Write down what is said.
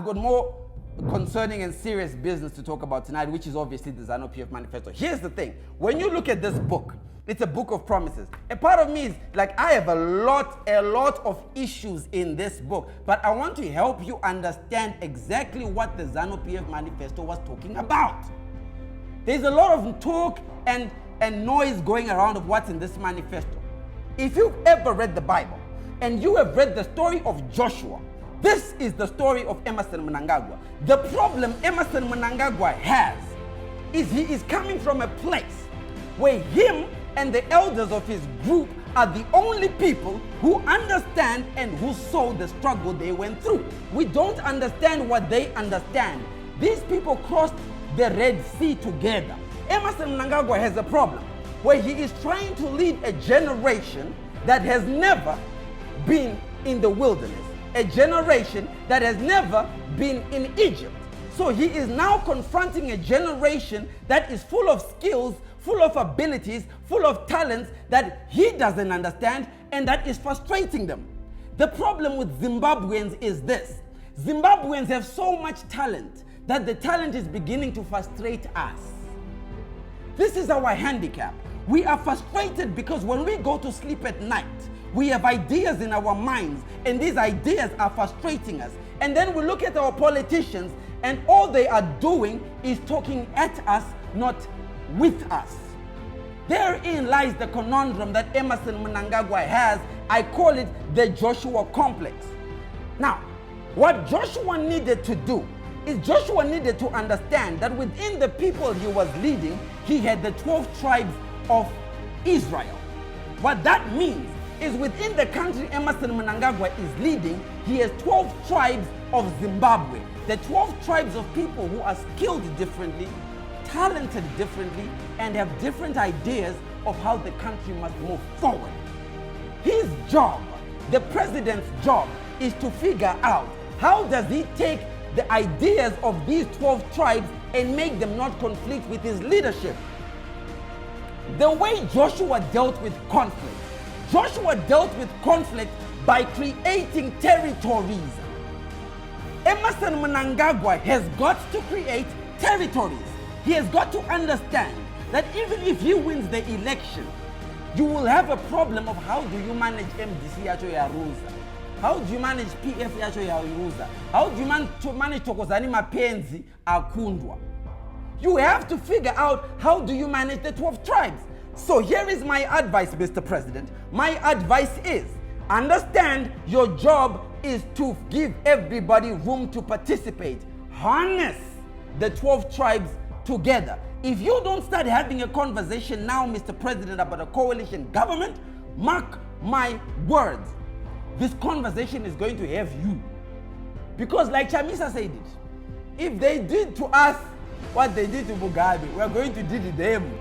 I've got more concerning and serious business to talk about tonight, which is obviously the ZANU-PF manifesto. Here's the thing. When you look at this book, it's a book of promises. A part of me is like, I have a lot of issues in this book, but I want to help you understand exactly what the ZANU-PF manifesto was talking about. There's a lot of talk and noise going around of what's in this manifesto. If you've ever read the Bible and you have read the story of Joshua, this is the story of Emmerson Mnangagwa. The problem Emmerson Mnangagwa has is he is coming from a place where him and the elders of his group are the only people who understand and who saw the struggle they went through. We don't understand what they understand. These people crossed the Red Sea together. Emmerson Mnangagwa has a problem where he is trying to lead a generation that has never been in the wilderness, a generation that has never been in Egypt. So he is now confronting a generation that is full of skills, full of abilities, full of talents that he doesn't understand, and that is frustrating them. The problem with Zimbabweans is this. Zimbabweans have so much talent that the talent is beginning to frustrate us. This is our handicap. We are frustrated because when we go to sleep at night, we have ideas in our minds, and these ideas are frustrating us. And then we look at our politicians, and all they are doing is talking at us, not with us. Therein lies the conundrum that Emmerson Mnangagwa has. I call it the Joshua complex. Now, what Joshua needed to do is Joshua needed to understand that within the people he was leading, he had the 12 tribes of Israel. What that means is within the country Emmerson Mnangagwa is leading, he has 12 tribes of Zimbabwe. The 12 tribes of people who are skilled differently, talented differently, and have different ideas of how the country must move forward. His job, the president's job, is to figure out how does he take the ideas of these 12 tribes and make them not conflict with his leadership. The way Joshua dealt with conflict, Joshua dealt with conflict by creating territories. Emmerson Mnangagwa has got to create territories. He has got to understand that even if he wins the election, you will have a problem of how do you manage MDC yacho ya Ruza? How do you manage PF yacho ya Ruza? How do you manage Tokozani Mapenzi Akundwa? You have to figure out how do you manage the 12 tribes. So here is my advice, Mr. President. My advice is, understand your job is to give everybody room to participate. Harness the 12 tribes together. If you don't start having a conversation now, Mr. President, about a coalition government, mark my words, this conversation is going to have you. Because like Chamisa said it, if they did to us what they did to Mugabe, we're going to do to them.